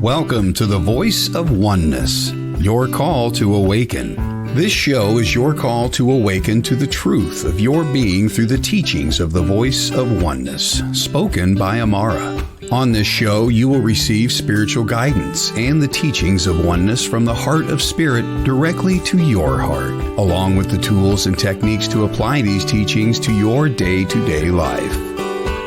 Welcome to the Voice of Oneness, your call to awaken. This show is your call to awaken to the truth of your being through the teachings of the Voice of Oneness, spoken by Aumara. On this show, you will receive spiritual guidance and the teachings of oneness from the heart of spirit directly to your heart, along with the tools and techniques to apply these teachings to your day-to-day life.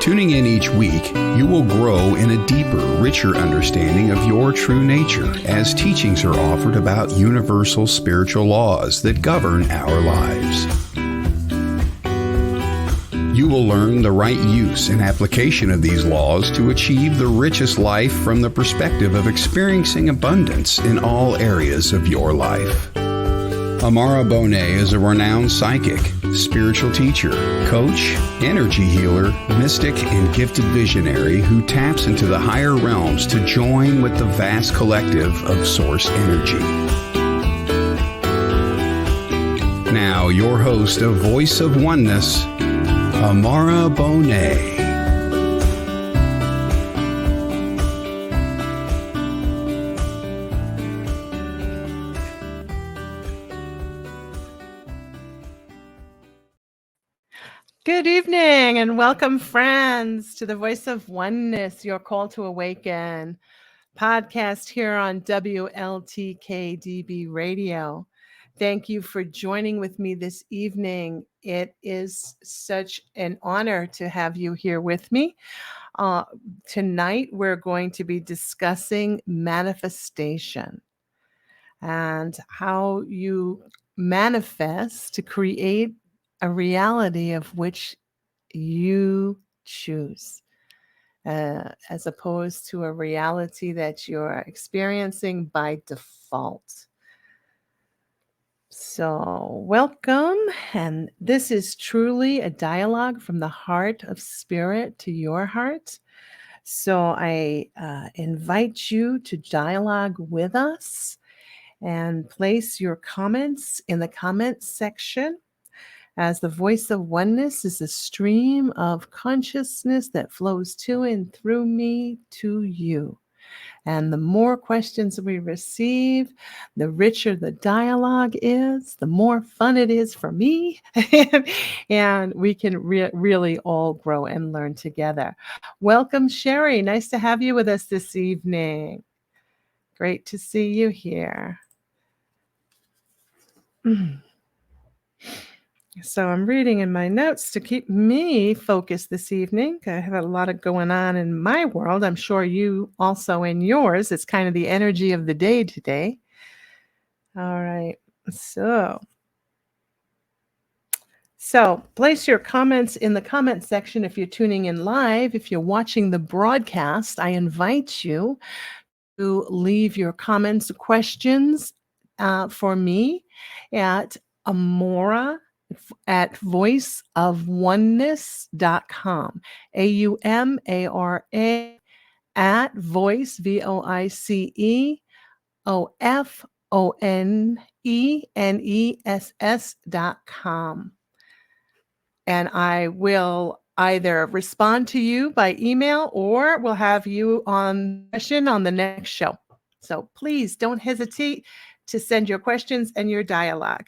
Tuning in each week, you will grow in a deeper, richer understanding of your true nature as teachings are offered about universal spiritual laws that govern our lives. You will learn the right use and application of these laws to achieve the richest life from the perspective of experiencing abundance in all areas of your life. Aumara is a renowned psychic, spiritual teacher, coach, energy healer, mystic, and gifted visionary who taps into the higher realms to join with the vast collective of source energy. Now, your host of Voice of Oneness, Aumara. Good evening and welcome, friends, to the Voice of Oneness, your call to awaken podcast here on WLTKDB Radio. Thank you for joining with me this evening. It is such an honor to have you here with me. Tonight, we're going to be discussing manifestation and how you manifest to create a reality of which you choose, as opposed to a reality that you're experiencing by default. So, welcome. And this is truly a dialogue from the heart of spirit to your heart. So, I invite you to dialogue with us and place your comments in the comments section, as the Voice of Oneness is a stream of consciousness that flows to and through me to you. And the more questions we receive, the richer the dialogue is, the more fun it is for me, and we can really all grow and learn together. Welcome, Sherry. Nice to have you with us this evening. Great to see you here. So I'm reading in my notes to keep me focused this evening. I have a lot of going on in my world. I'm sure you also in yours. It's kind of the energy of the day today. All right. So place your comments in the comment section if you're tuning in live. If you're watching the broadcast, I invite you to leave your comments, questions for me at Aumara at voiceofoneness.com. AUMARA at voice, VOICEOFONENESS.com. And I will either respond to you by email or we'll have you on session on the next show. So please don't hesitate to send your questions and your dialogue.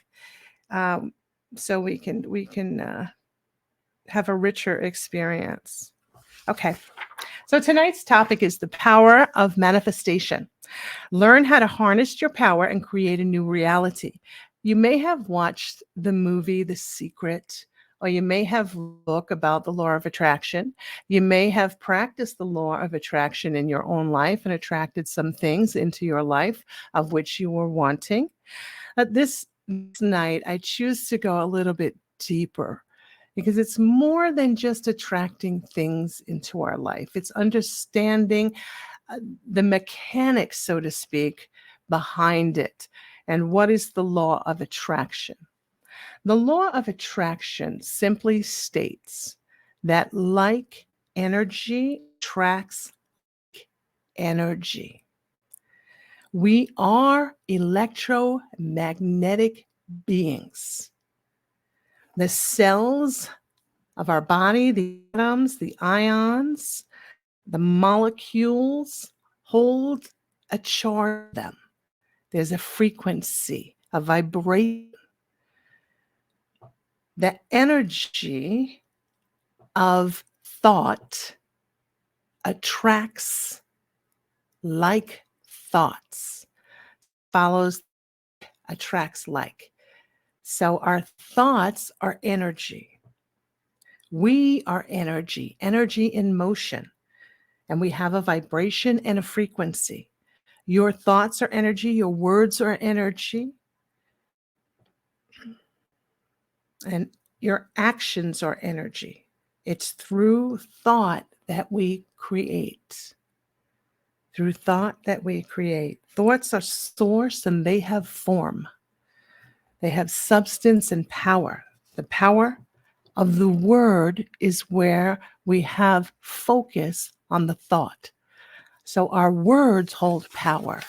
So we can have a richer experience. Okay, so tonight's topic is the power of manifestation. Learn how to harness your power and create a new reality. You may have watched the movie The Secret, or you may have looked about the law of attraction. You may have practiced the law of attraction in your own life and attracted some things into your life of which you were wanting. This night, I choose to go a little bit deeper because it's more than just attracting things into our life. It's understanding the mechanics, so to speak, behind it. And what is the law of attraction? The law of attraction simply states that like energy attracts like energy. We are electromagnetic beings. The cells of our body, the atoms, the ions, the molecules hold a charge in them. There's a frequency, a vibration. The energy of thought attracts like thoughts, follows, attracts like. So our thoughts are energy. We are energy, energy in motion, and we have a vibration and a frequency. Your thoughts are energy, your words are energy, and your actions are energy. It's through thought that we create. Through thought that we create. Thoughts are source and they have form. They have substance and power. The power of the word is where we have focus on the thought. So our words hold power.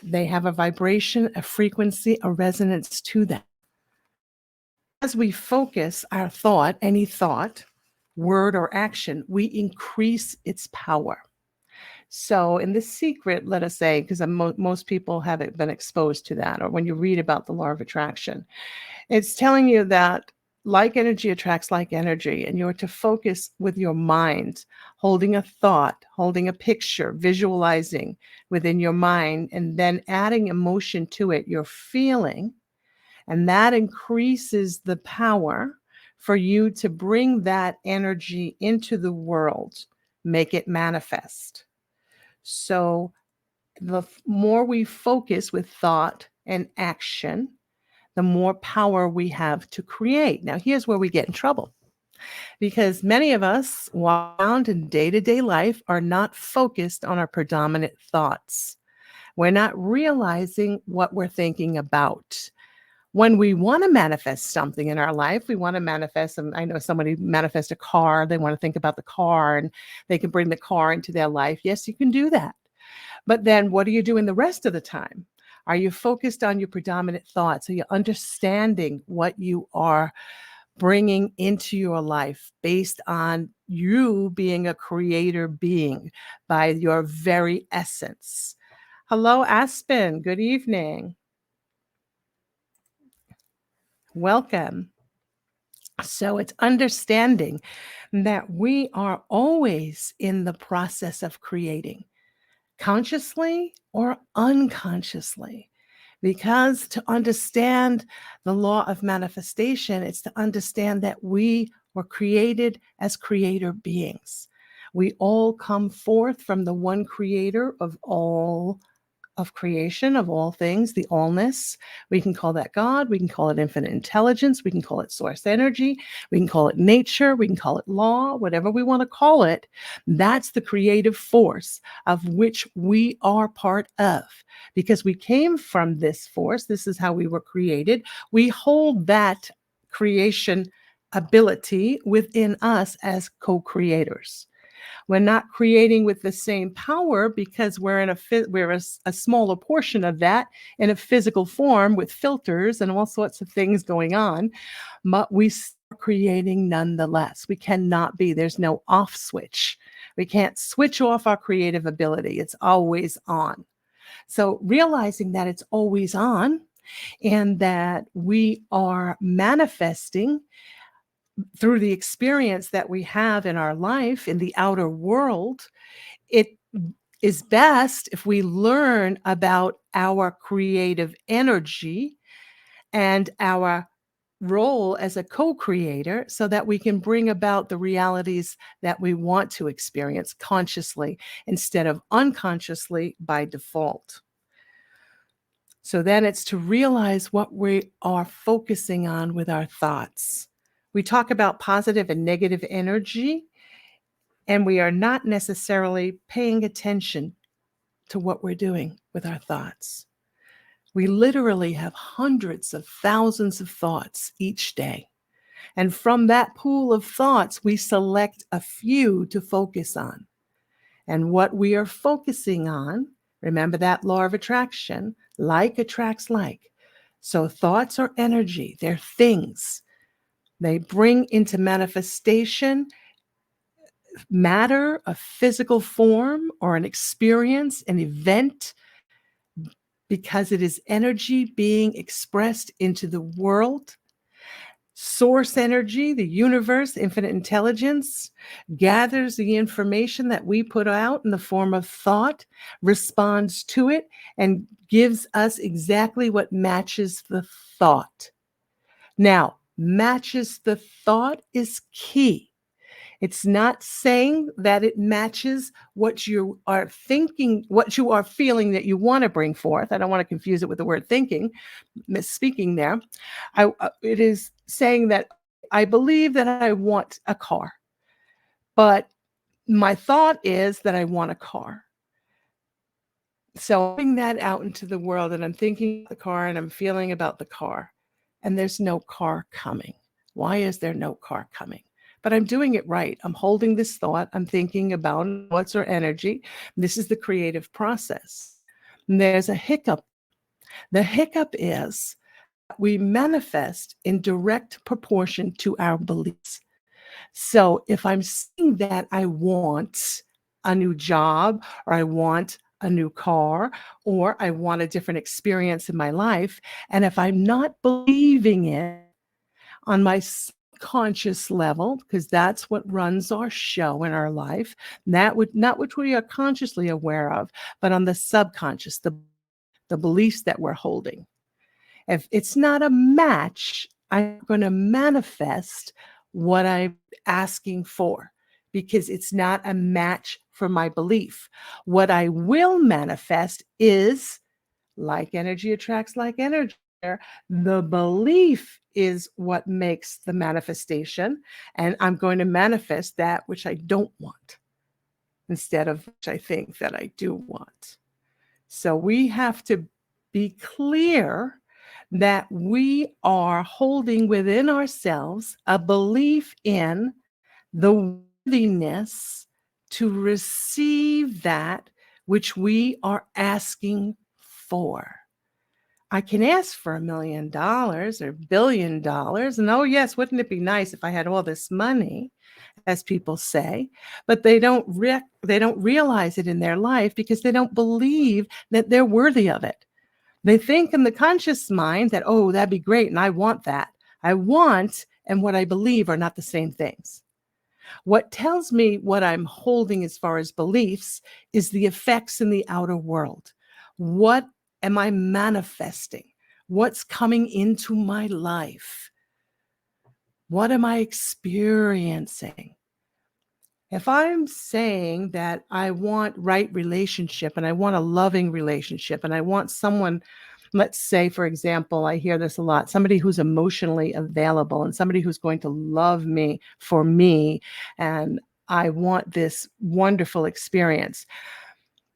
They have a vibration, a frequency, a resonance to them. As we focus our thought, any thought, word, or action, we increase its power. So in The Secret, let us say, because most people haven't been exposed to that, or when you read about the law of attraction, it's telling you that like energy attracts like energy, and you're to focus with your mind, holding a thought, holding a picture, visualizing within your mind, and then adding emotion to it, you're feeling, and that increases the power for you to bring that energy into the world, make it manifest. So the more we focus with thought and action, the more power we have to create. Now, here's where we get in trouble, because many of us walk around in day-to-day life are not focused on our predominant thoughts. We're not realizing what we're thinking about. When we want to manifest something in our life, we want to manifest, and I know somebody manifest a car, they want to think about the car and they can bring the car into their life. Yes, you can do that. But then what are you doing the rest of the time? Are you focused on your predominant thoughts? Are you understanding what you are bringing into your life based on you being a creator being by your very essence? Hello, Aspen. Good evening. Welcome. So it's understanding that we are always in the process of creating, consciously or unconsciously. Because to understand the law of manifestation, it's to understand that we were created as creator beings. We all come forth from the one creator of all of creation, of all things, the allness. We can call that God. We can call it infinite intelligence. We can call it source energy. We can call it nature. We can call it law, whatever we want to call it. That's the creative force of which we are part of, because we came from this force. This is how we were created. We hold that creation ability within us as co-creators. We're not creating with the same power because we're in a smaller portion of that in a physical form with filters and all sorts of things going on, but we are creating nonetheless. We cannot be. There's no off switch. We can't switch off our creative ability. It's always on. So realizing that it's always on and that we are manifesting through the experience that we have in our life in the outer world, it is best if we learn about our creative energy and our role as a co-creator so that we can bring about the realities that we want to experience consciously instead of unconsciously by default. So then it's to realize what we are focusing on with our thoughts. We talk about positive and negative energy, and we are not necessarily paying attention to what we're doing with our thoughts. We literally have hundreds of thousands of thoughts each day. And from that pool of thoughts, we select a few to focus on. And what we are focusing on, remember that law of attraction, like attracts like. So thoughts are energy, they're things. They bring into manifestation matter, a physical form, or an experience, an event, because it is energy being expressed into the world. Source energy, the universe, infinite intelligence, gathers the information that we put out in the form of thought, responds to it, and gives us exactly what matches the thought. Now, matches the thought is key. It's not saying that it matches what you are thinking, what you are feeling that you want to bring forth. I don't want to confuse it with the word thinking, misspeaking there. It is saying that I believe that I want a car, but my thought is that I want a car. So I'm putting that out into the world and I'm thinking about the car and I'm feeling about the car, and there's no car coming. Why is there no car coming? But I'm doing it right. I'm holding this thought. I'm thinking about what's our energy. This is the creative process. And there's a hiccup. The hiccup is we manifest in direct proportion to our beliefs. So if I'm saying that I want a new job, or I want a new car, or I want a different experience in my life, and if I'm not believing it on my subconscious level, because that's what runs our show in our life, that would not which we are consciously aware of, but on the subconscious, the beliefs that we're holding. If it's not a match, I'm going to manifest what I'm asking for, because it's not a match for my belief. What I will manifest is like energy attracts like energy. The belief is what makes the manifestation, and I'm going to manifest that which I don't want instead of which I think that I do want. So we have to be clear that we are holding within ourselves a belief in the worthiness to receive that which we are asking for. I can ask for $1 million or $1 billion. And oh, yes, wouldn't it be nice if I had all this money, as people say, but they don't realize it in their life because they don't believe that they're worthy of it. They think in the conscious mind that, oh, that'd be great, and I want that. I want and what I believe are not the same things. What tells me what I'm holding as far as beliefs is the effects in the outer world. What am I manifesting? What's coming into my life? What am I experiencing? If I'm saying that I want right relationship and I want a loving relationship and I want someone, let's say, for example, I hear this a lot, somebody who's emotionally available and somebody who's going to love me for me, and I want this wonderful experience,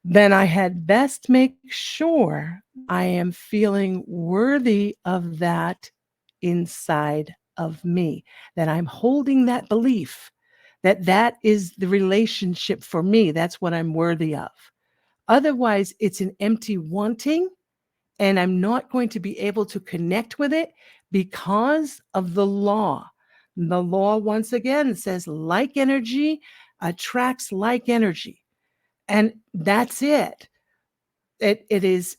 then I had best make sure I am feeling worthy of that inside of me, that I'm holding that belief that that is the relationship for me. That's what I'm worthy of. Otherwise, it's an empty wanting, and I'm not going to be able to connect with it because of the law. The law, once again, says like energy attracts like energy. And that's it. It is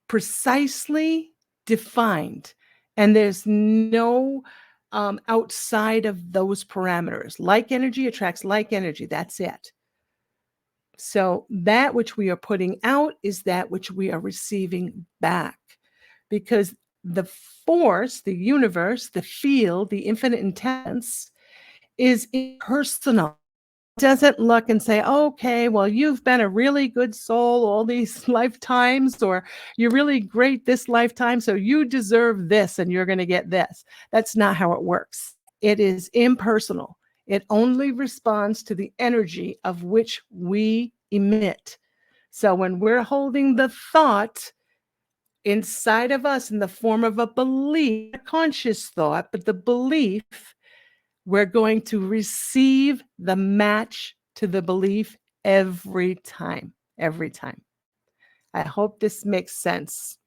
precisely defined, and there's no outside of those parameters. Like energy attracts like energy. That's it. So that which we are putting out is that which we are receiving back, because the force, the universe, the field, the infinite intelligence is impersonal. Doesn't look and say, okay, well, you've been a really good soul all these lifetimes, or you're really great this lifetime, so you deserve this and you're going to get this. That's not how it works. It is impersonal. It only responds to the energy of which we emit. So when we're holding the thought inside of us in the form of a belief, a conscious thought, but the belief, we're going to receive the match to the belief every time, every time. I hope this makes sense.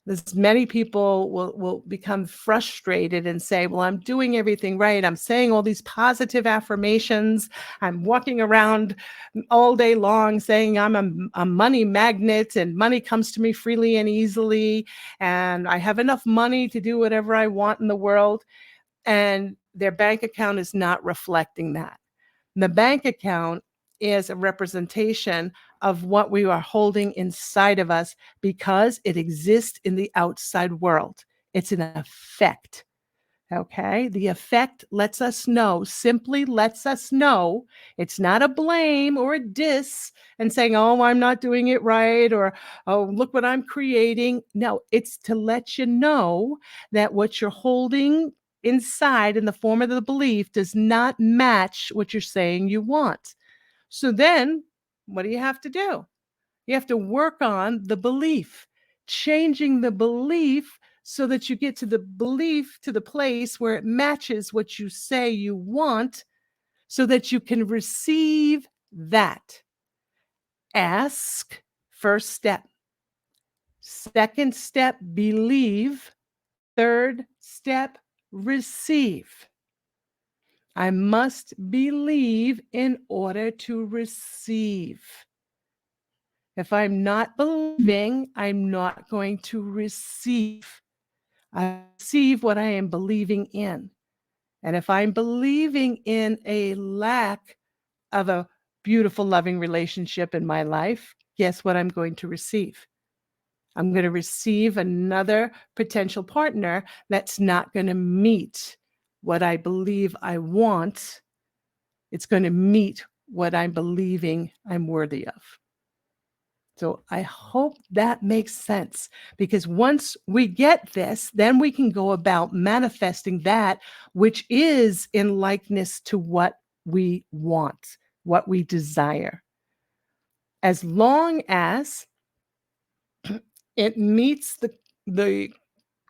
There's many people will become frustrated and say, well, I'm doing everything right. I'm saying all these positive affirmations. I'm walking around all day long saying I'm a money magnet and money comes to me freely and easily. And I have enough money to do whatever I want in the world. And their bank account is not reflecting that. The bank account is a representation of what we are holding inside of us because it exists in the outside world. It's an effect. Okay. The effect lets us know, simply lets us know. It's not a blame or a diss and saying, oh, I'm not doing it right, or, oh, look what I'm creating. No, it's to let you know that what you're holding inside in the form of the belief does not match what you're saying you want. So then what do you have to do? You have to work on the belief, changing the belief so that you get to the belief, to the place where it matches what you say you want, so that you can receive that. Ask, first step. Second step, believe. Third step, receive. I must believe in order to receive. If I'm not believing, I'm not going to receive. I receive what I am believing in. And if I'm believing in a lack of a beautiful, loving relationship in my life, guess what I'm going to receive? I'm going to receive another potential partner that's not going to meet what I believe I want. It's going to meet what I'm believing I'm worthy of. So I hope that makes sense, because once we get this, then we can go about manifesting that which is in likeness to what we want, what we desire. As long as it meets the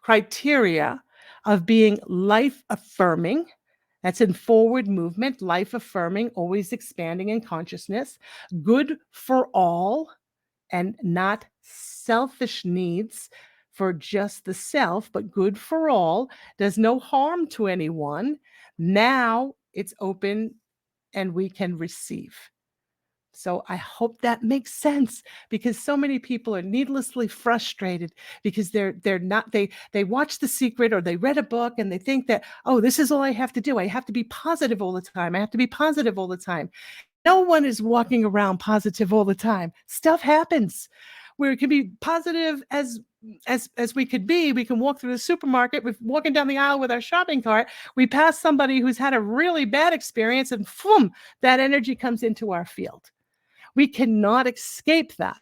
criteria of being life affirming, that's in forward movement, life affirming, always expanding in consciousness, good for all, and not selfish needs for just the self, but good for all, does no harm to anyone. Now it's open and we can receive. So I hope that makes sense, because so many people are needlessly frustrated because they're not they watch The Secret or they read a book and they think that, oh, this is all I have to do. I have to be positive all the time. I have to be positive all the time. No one is walking around positive all the time. Stuff happens where it can be positive as we could be. We can walk through the supermarket, we're walking down the aisle with our shopping cart. We pass somebody who's had a really bad experience, and boom, that energy comes into our field. We cannot escape that.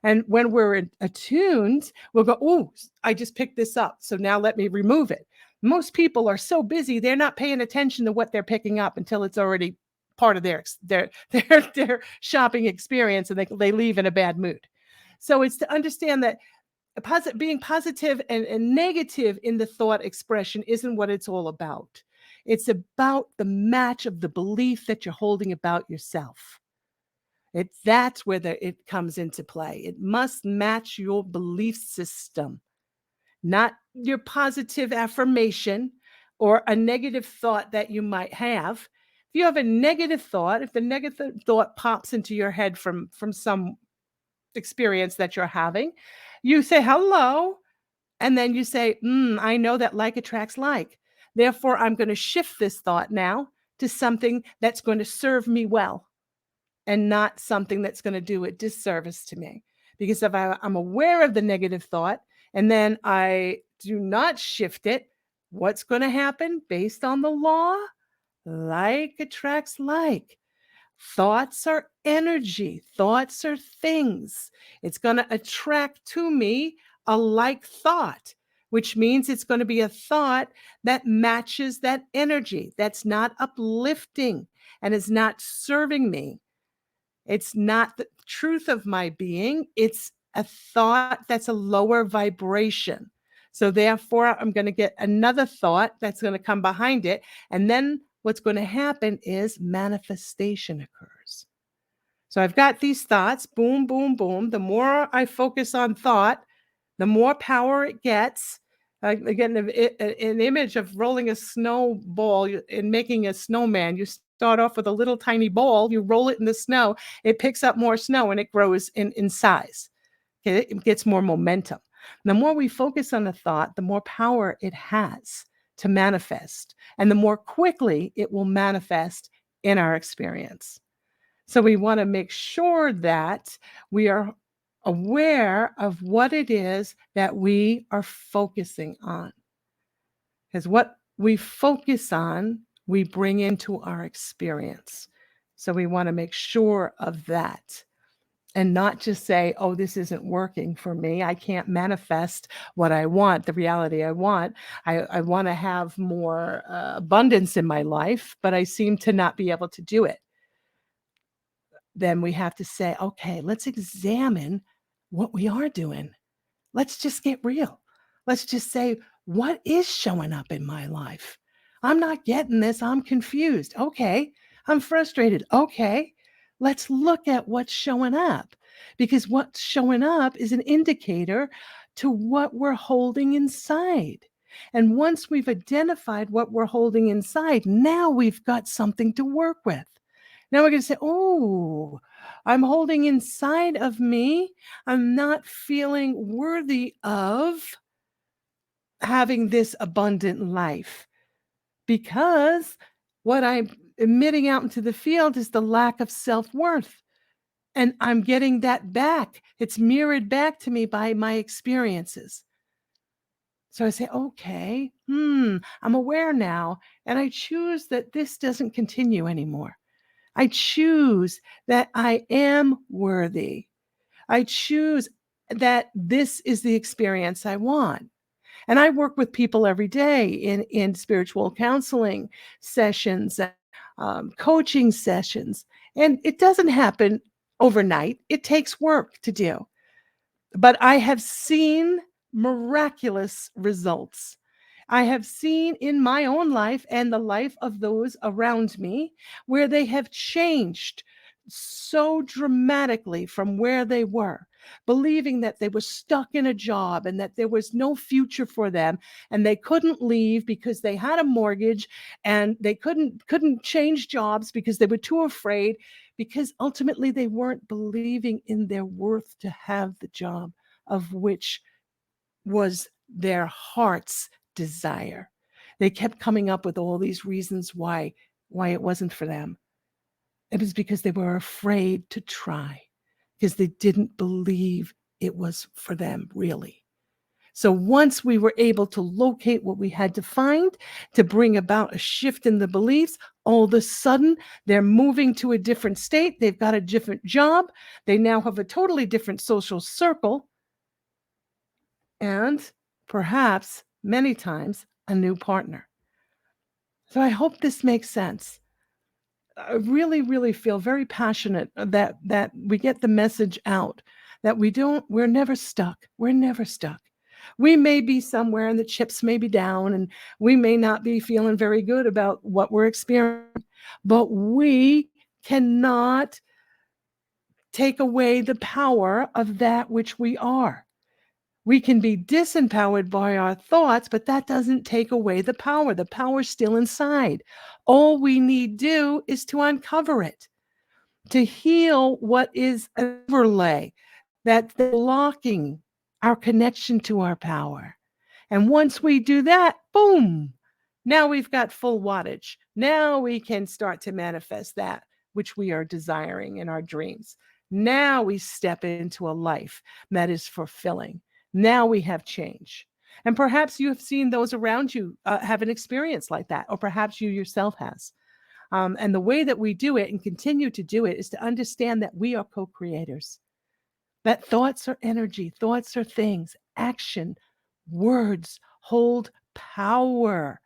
And when we're attuned, we'll go, oh, I just picked this up. So now let me remove it. Most people are so busy, they're not paying attention to what they're picking up until it's already part of their shopping experience, and they leave in a bad mood. So it's to understand that being positive and negative in the thought expression isn't what it's all about. It's about the match of the belief that you're holding about yourself. That's where it comes into play. It must match your belief system, not your positive affirmation or a negative thought that you might have. If you have a negative thought, if the negative thought pops into your head from some experience that you're having, you say hello, and then you say, I know that like attracts like. Therefore, I'm going to shift this thought now to something that's going to serve me well, and not something that's going to do a disservice to me. Because if I'm aware of the negative thought and then I do not shift it, what's going to happen based on the law? Like attracts like. Thoughts are energy. Thoughts are things. It's going to attract to me a like thought, which means it's going to be a thought that matches that energy, that's not uplifting and is not serving me. It's not the truth of my being. It's a thought that's a lower vibration. So therefore, I'm going to get another thought that's going to come behind it. And then what's going to happen is manifestation occurs. So I've got these thoughts, boom, boom, boom. The more I focus on thought, the more power it gets. Again, an image of rolling a snowball and making a snowman. You start off with a little tiny ball, you roll it in the snow, it picks up more snow and it grows in size. Okay, it gets more momentum. The more we focus on a thought, the more power it has to manifest, and the more quickly it will manifest in our experience. So we want to make sure that we are aware of what it is that we are focusing on. Because what we focus on, we bring into our experience. So we want to make sure of that and not just say, oh, this isn't working for me. I can't manifest what I want, the reality I want. I want to have more abundance in my life, but I seem to not be able to do it. Then we have to say, okay, let's examine what we are doing. Let's just get real. Let's just say, what is showing up in my life? I'm not getting this. I'm confused. Okay. I'm frustrated. Okay. Let's look at what's showing up, because what's showing up is an indicator to what we're holding inside. And once we've identified what we're holding inside, now we've got something to work with. Now we're going to say, oh, I'm holding inside of me. I'm not feeling worthy of having this abundant life, because what I'm emitting out into the field is the lack of self-worth. And I'm getting that back. It's mirrored back to me by my experiences. So I say, okay, I'm aware now, and I choose that this doesn't continue anymore. I choose that I am worthy. I choose that this is the experience I want. And I work with people every day in spiritual counseling sessions, coaching sessions, and it doesn't happen overnight. It takes work to do. But I have seen miraculous results. I have seen in my own life and the life of those around me where they have changed so dramatically from where they were, believing that they were stuck in a job and that there was no future for them, and they couldn't leave because they had a mortgage, and they couldn't change jobs because they were too afraid, because ultimately they weren't believing in their worth to have the job of which was their heart's desire. They kept coming up with all these reasons why it wasn't for them. It was because they were afraid to try, because they didn't believe it was for them, really. So once we were able to locate what we had to find to bring about a shift in the beliefs, all of a sudden they're moving to a different state. They've got a different job. They now have a totally different social circle. And perhaps many times a new partner. So I hope this makes sense. I really, really feel very passionate that we get the message out, that we're never stuck. We're never stuck. We may be somewhere and the chips may be down, and we may not be feeling very good about what we're experiencing, but we cannot take away the power of that which we are. We can be disempowered by our thoughts, but that doesn't take away the power. The power's still inside. All we need do is to uncover it, to heal what is an overlay that's blocking our connection to our power. And once we do that, boom, now we've got full wattage. Now we can start to manifest that which we are desiring in our dreams. Now we step into a life that is fulfilling. Now we have change. And perhaps you have seen those around you have an experience like that, or perhaps you yourself has. And the way that we do it and continue to do it is to understand that we are co-creators, that thoughts are energy, thoughts are things, action, words hold power.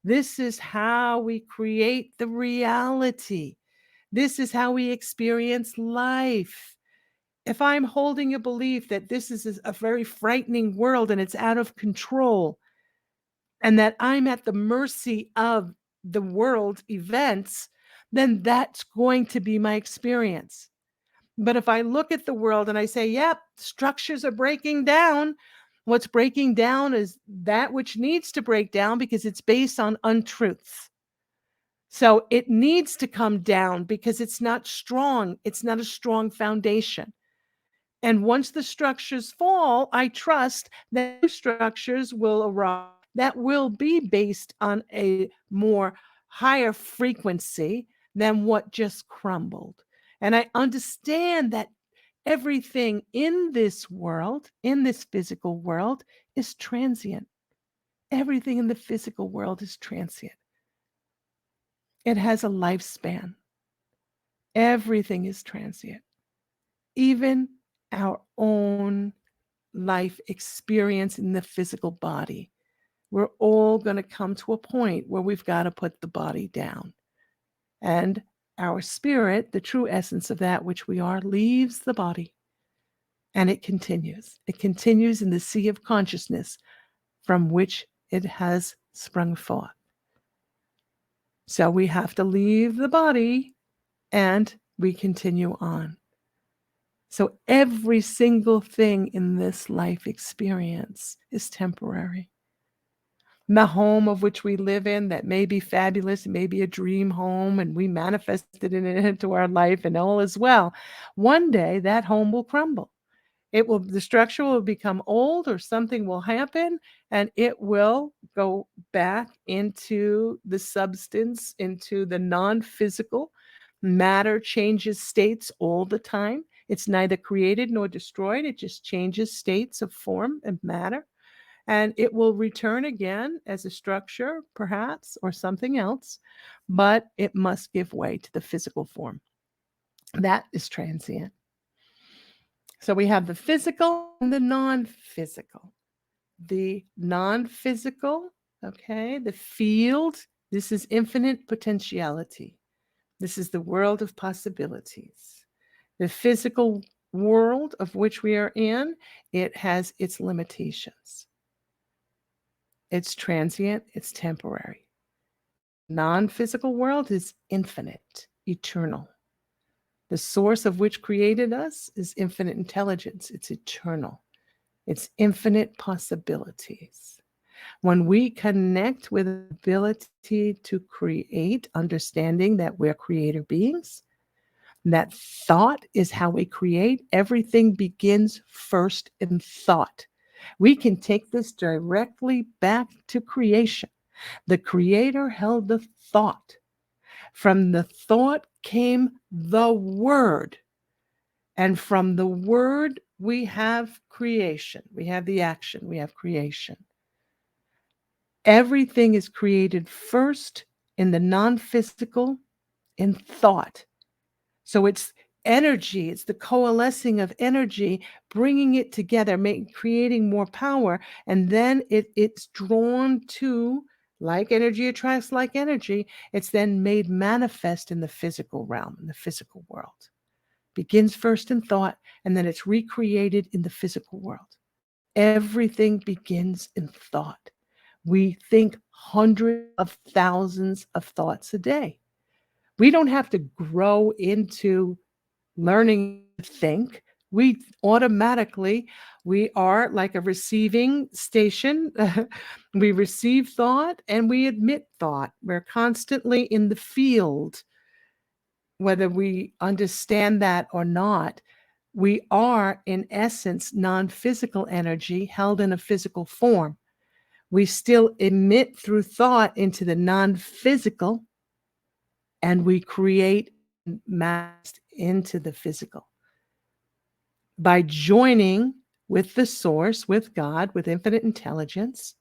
This is how we create the reality. This is how we experience life. If I'm holding a belief that this is a very frightening world and it's out of control, and that I'm at the mercy of the world events, then that's going to be my experience. But if I look at the world and I say, yep, structures are breaking down, What's breaking down is that which needs to break down because it's based on untruths. So it needs to come down because it's not strong. It's not a strong foundation. And once the structures fall, I trust that new structures will arise that will be based on a more higher frequency than what just crumbled. And I understand that everything in this world, in this physical world, is transient. Everything in the physical world is transient. It has a lifespan. Everything is transient. Even our own life experience in the physical body. We're all going to come to a point where we've got to put the body down. And our spirit, the true essence of that which we are, leaves the body. And it continues. It continues in the sea of consciousness from which it has sprung forth. So we have to leave the body and we continue on. So every single thing in this life experience is temporary. The home of which we live in that may be fabulous, may be a dream home, and we manifested it into our life and all is well. One day that home will crumble. The structure will become old or something will happen and it will go back into the substance, into the non-physical. Matter changes states all the time. It's neither created nor destroyed. It just changes states of form and matter. And it will return again as a structure, perhaps, or something else, but it must give way to the physical form. That is transient. So we have the physical and the non-physical. The non-physical, okay, the field, this is infinite potentiality. This is the world of possibilities. The physical world of which we are in, it has its limitations. It's transient, it's temporary. Non-physical world is infinite, eternal. The source of which created us is infinite intelligence. It's eternal. It's infinite possibilities. When we connect with the ability to create, understanding that we're creator beings, that thought is how we create. Everything begins first in thought. We can take this directly back to creation. The creator held the thought. From the thought came the word. And from the word, we have creation. We have the action. We have creation. Everything is created first in the non-physical, in thought. So it's energy, it's the coalescing of energy, bringing it together, creating more power. And then it's drawn to, like energy attracts like energy, it's then made manifest in the physical realm, in the physical world. Begins first in thought, and then it's recreated in the physical world. Everything begins in thought. We think hundreds of thousands of thoughts a day. We don't have to grow into learning to think. We are like a receiving station. We receive thought and we admit thought. We're constantly in the field, whether we understand that or not. We are, in essence, non-physical energy held in a physical form. We still emit through thought into the non-physical, and we create mass into the physical. By joining with the source, with God, with infinite intelligence,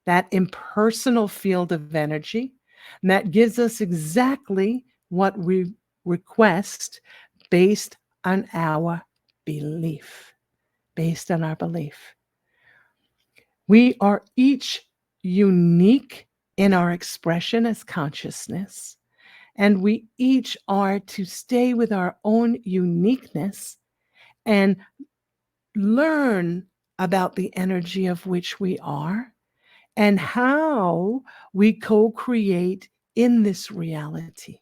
that impersonal field of energy, and that gives us exactly what we request based on our belief. Based on our belief. We are each unique in our expression as consciousness, and we each are to stay with our own uniqueness and learn about the energy of which we are and how we co-create in this reality.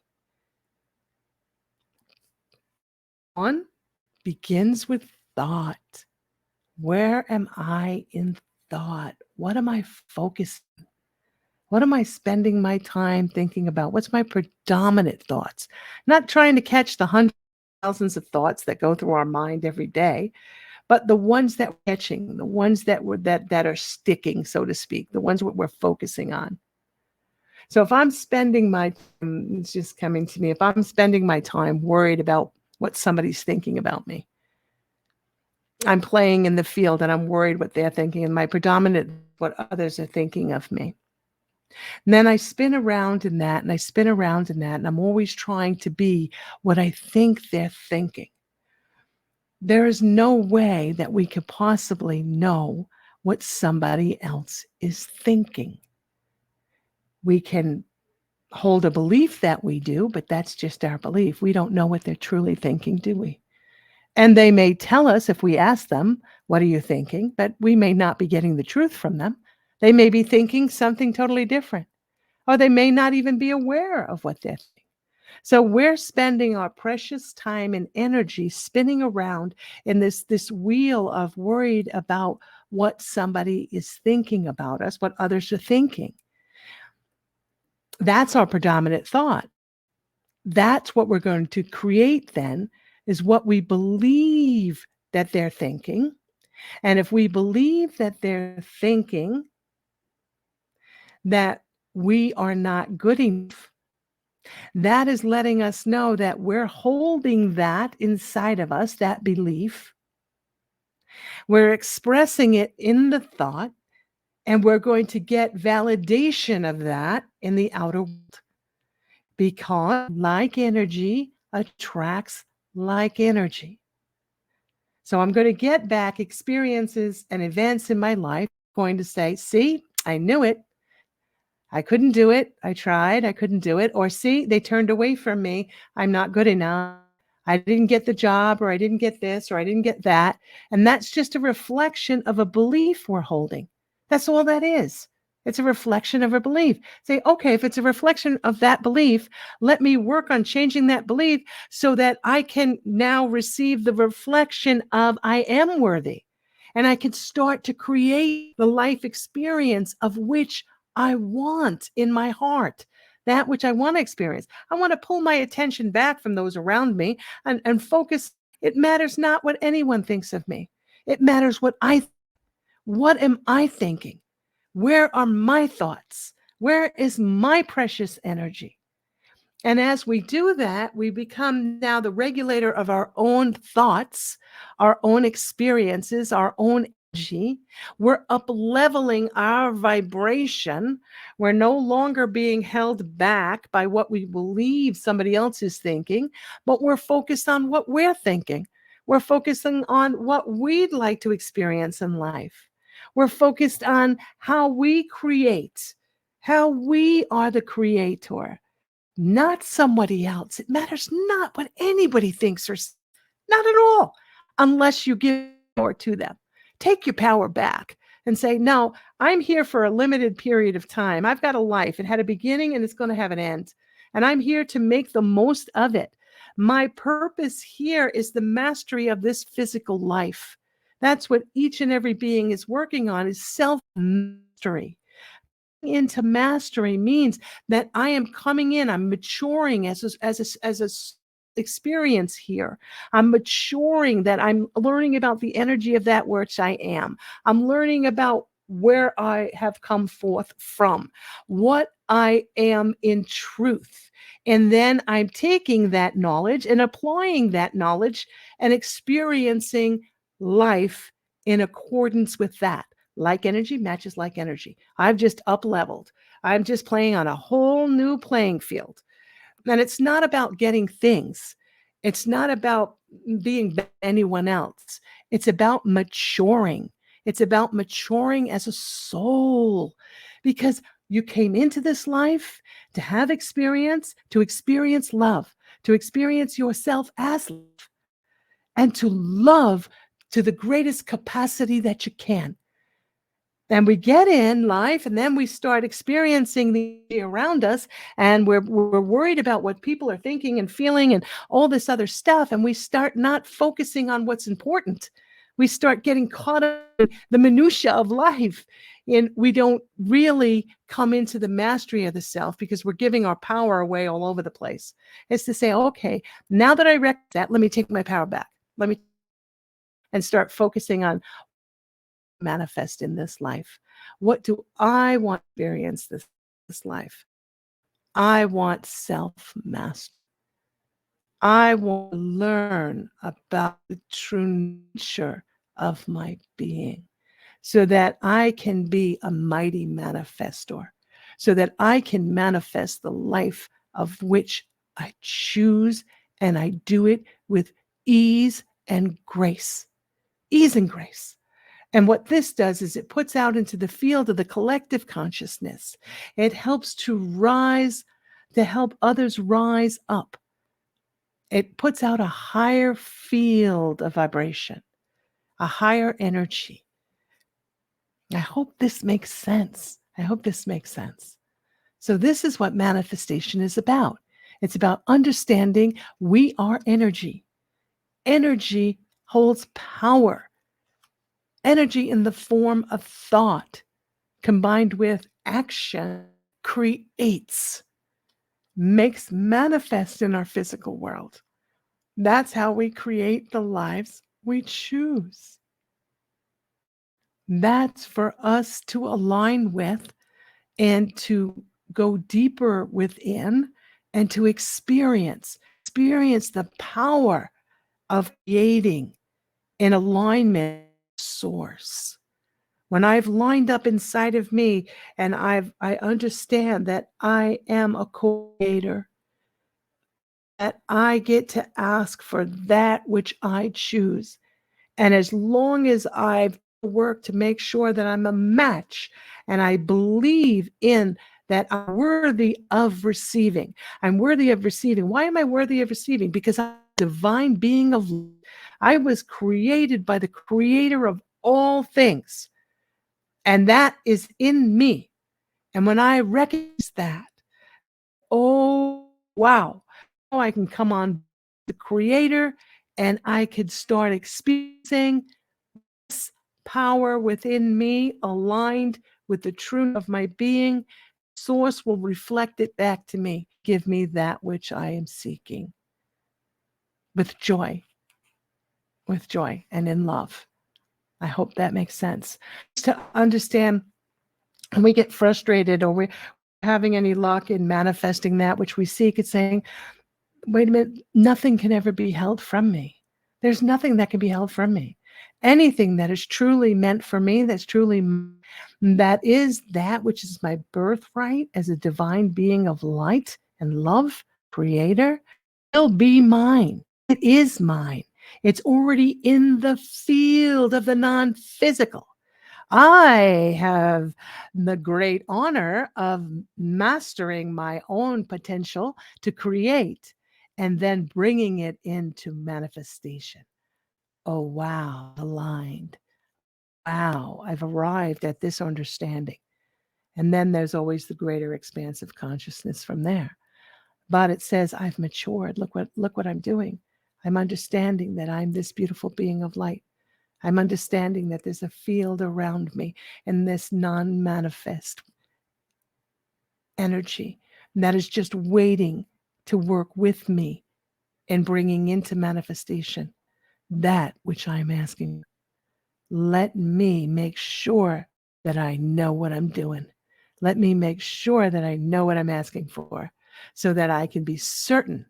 One begins with thought. Where am I in thought? What am I focused? What am I spending my time thinking about? What's my predominant thoughts? Not trying to catch the hundreds, thousands of thoughts that go through our mind every day, but the ones that we're catching, the ones that are sticking, so to speak, the ones we're focusing on. So if I'm spending my time, it's just coming to me, if I'm spending my time worried about what somebody's thinking about me, I'm playing in the field and I'm worried what they're thinking, and my predominant what others are thinking of me. And then I spin around in that and I spin around in that, and I'm always trying to be what I think they're thinking. There is no way that we could possibly know what somebody else is thinking. We can hold a belief that we do, but that's just our belief. We don't know what they're truly thinking, do we? And they may tell us if we ask them, what are you thinking? But we may not be getting the truth from them. They may be thinking something totally different, or they may not even be aware of what they're thinking. So we're spending our precious time and energy spinning around in this wheel of worried about what somebody is thinking about us, what others are thinking. That's our predominant thought. That's what we're going to create then, is what we believe that they're thinking. And if we believe that they're thinking that we are not good enough, that is letting us know that we're holding that inside of us, that belief. We're expressing it in the thought, and we're going to get validation of that in the outer world. Because like energy attracts like energy. So I'm going to get back experiences and events in my life, going to say, see, I knew it. I couldn't do it. I tried. I couldn't do it. Or see, they turned away from me. I'm not good enough. I didn't get the job, or I didn't get this, or I didn't get that. And that's just a reflection of a belief we're holding. That's all that is. It's a reflection of a belief. Say, okay, if it's a reflection of that belief, let me work on changing that belief so that I can now receive the reflection of I am worthy. And I can start to create the life experience of which I want in my heart, that which I want to experience. I want to pull my attention back from those around me and focus. It matters not what anyone thinks of me. It matters what am I thinking? Where are my thoughts? Where is my precious energy? And as we do that, we become now the regulator of our own thoughts, our own experiences, our own energy. We're up-leveling our vibration. We're no longer being held back by what we believe somebody else is thinking, but we're focused on what we're thinking. We're focusing on what we'd like to experience in life. We're focused on how we create, how we are the creator, not somebody else. It matters not what anybody thinks or not at all, unless you give power to them. Take your power back and say, no, I'm here for a limited period of time. I've got a life. It had a beginning and it's going to have an end. And I'm here to make the most of it. My purpose here is the mastery of this physical life. That's what each and every being is working on, is self-mastery. Into mastery means that I am coming in, I'm maturing as a experience here. I'm maturing, that I'm learning about the energy of that which I am. I'm learning about where I have come forth from, what I am in truth. And then I'm taking that knowledge and applying that knowledge and experiencing life in accordance with that. Like energy matches like energy. I've just up-leveled. I'm just playing on a whole new playing field. And it's not about getting things. It's not about being better than anyone else. It's about maturing. It's about maturing as a soul, because you came into this life to have experience, to experience love, to experience yourself as love, and to love to the greatest capacity that you can. Then we get in life, and then we start experiencing the around us, and we're worried about what people are thinking and feeling and all this other stuff, and we start not focusing on what's important. We start getting caught up in the minutia of life, and we don't really come into the mastery of the self because we're giving our power away all over the place. It's to say, okay, now that I recognize that, let me take my power back. Let me and start focusing on manifest in this life. What do I want to experience this life? I want self-mastery. I want to learn about the true nature of my being so that I can be a mighty manifestor, so that I can manifest the life of which I choose, and I do it with ease and grace. Ease and grace. And what this does is it puts out into the field of the collective consciousness. It helps to help others rise up. It puts out a higher field of vibration, a higher energy. I hope this makes sense. I hope this makes sense. So this is what manifestation is about. It's about understanding we are energy. Energy holds power. Energy in the form of thought combined with action creates, makes manifest in our physical world. That's how we create the lives we choose. That's for us to align with and to go deeper within and to experience the power of creating in alignment with source. When I've lined up inside of me and I understand that I am a creator, that I get to ask for that which I choose. And as long as I've worked to make sure that I'm a match and I believe in that I'm worthy of receiving. I'm worthy of receiving. Why am I worthy of receiving? Because I'm a divine being of light. I was created by the creator of all things. And that is in me. And when I recognize that, oh, wow, now I can come on the creator and I could start experiencing this power within me aligned with the truth of my being. Source will reflect it back to me. Give me that which I am seeking with joy and in love. I hope that makes sense. Just to understand, when we get frustrated or we're having any luck in manifesting that which we seek, it's saying, wait a minute, nothing can ever be held from me. There's nothing that can be held from me. Anything that is truly meant for me, that is that which is my birthright as a divine being of light and love, creator, will be mine. It is mine. It's already in the field of the non-physical. I have the great honor of mastering my own potential to create and then bringing it into manifestation. Oh, wow, aligned. Wow, I've arrived at this understanding. And then there's always the greater expansive consciousness from there. But it says, I've matured. Look what I'm doing. I'm understanding that I'm this beautiful being of light. I'm understanding that there's a field around me and this non-manifest energy that is just waiting to work with me and bringing into manifestation that which I'm asking. Let me make sure that I know what I'm doing. Let me make sure that I know what I'm asking for so that I can be certain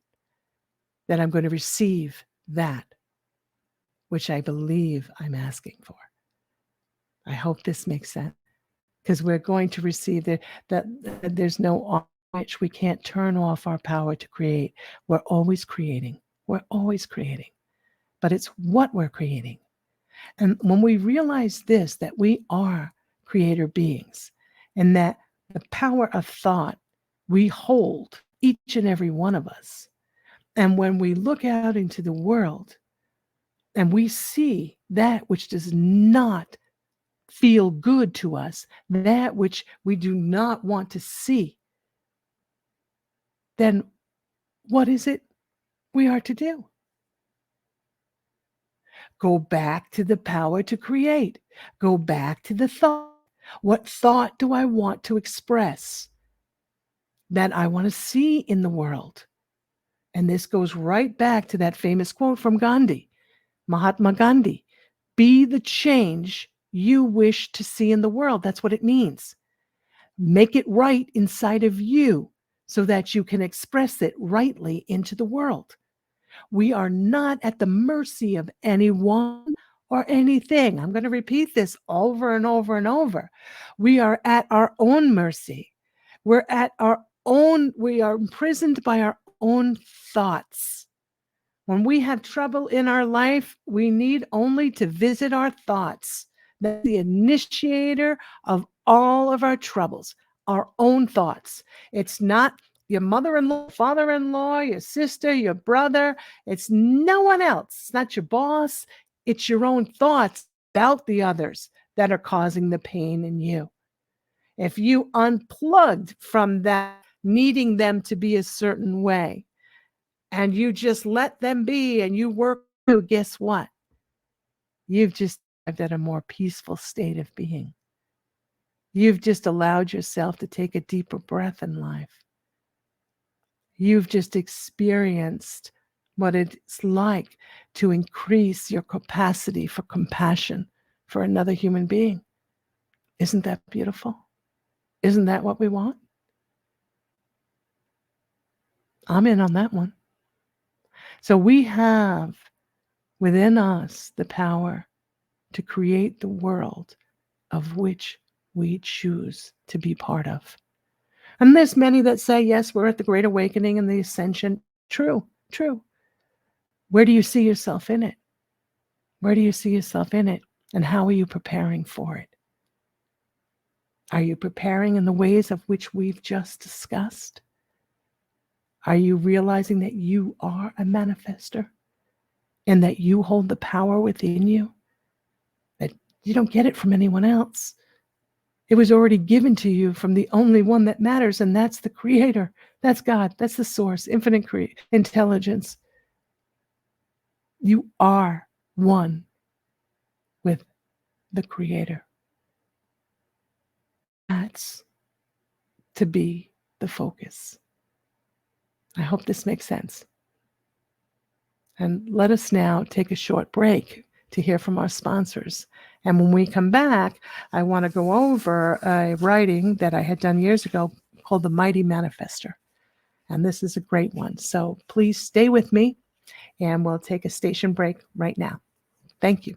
that I'm going to receive that which I believe I'm asking for. I hope this makes sense, because we're going to receive that there's no on which we can't turn off our power to create. We're always creating. We're always creating. But it's what we're creating. And when we realize this, that we are creator beings and that the power of thought we hold, each and every one of us. And when we look out into the world and we see that which does not feel good to us, that which we do not want to see, then what is it we are to do? Go back to the power to create. Go back to the thought. What thought do I want to express that I want to see in the world? And this goes right back to that famous quote from Gandhi, Mahatma Gandhi. Be the change you wish to see in the world. That's what it means. Make it right inside of you so that you can express it rightly into the world. We are not at the mercy of anyone or anything. I'm going to repeat this over and over and over. We are at our own mercy. We are imprisoned by our own thoughts. When we have trouble in our life, we need only to visit our thoughts. That's the initiator of all of our troubles, our own thoughts. It's not your mother-in-law, father-in-law, your sister, your brother. It's no one else. It's not your boss. It's your own thoughts about the others that are causing the pain in you. If you unplugged from that, needing them to be a certain way, and you just let them be and you work through, guess what? You've just arrived at a more peaceful state of being. You've just allowed yourself to take a deeper breath in life. You've just experienced what it's like to increase your capacity for compassion for another human being. Isn't that beautiful? Isn't that what we want? I'm in on that one. So we have within us the power to create the world of which we choose to be part of. And there's many that say, yes, we're at the Great Awakening and the Ascension. True, true. Where do you see yourself in it? Where do you see yourself in it? And how are you preparing for it? Are you preparing in the ways of which we've just discussed? Are you realizing that you are a manifester and that you hold the power within you? That you don't get it from anyone else. It was already given to you from the only one that matters, and that's the Creator. That's God. That's the source, infinite intelligence. You are one with the Creator. That's to be the focus. I hope this makes sense. And let us now take a short break to hear from our sponsors. And when we come back, I want to go over a writing that I had done years ago called The Mighty Manifester. And this is a great one. So please stay with me, and we'll take a station break right now. Thank you.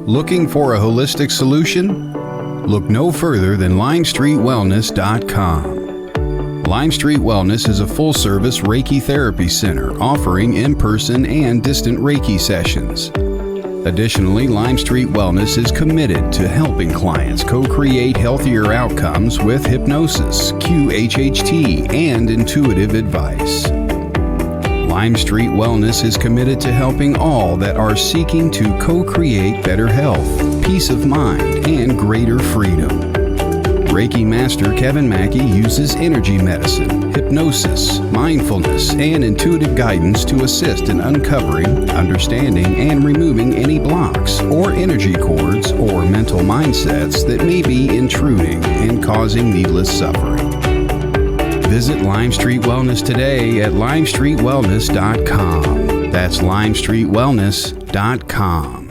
Looking for a holistic solution? Look no further than LimestreetWellness.com. Lime Street Wellness is a full-service Reiki therapy center offering in-person and distant Reiki sessions. Additionally, Lime Street Wellness is committed to helping clients co-create healthier outcomes with hypnosis, QHHT, and intuitive advice. Lime Street Wellness is committed to helping all that are seeking to co-create better health, peace of mind, and greater freedom. Reiki Master Kevin Mackey uses energy medicine, hypnosis, mindfulness, and intuitive guidance to assist in uncovering, understanding, and removing any blocks or energy cords or mental mindsets that may be intruding and causing needless suffering. Visit Lime Street Wellness today at LimestreetWellness.com. That's LimestreetWellness.com.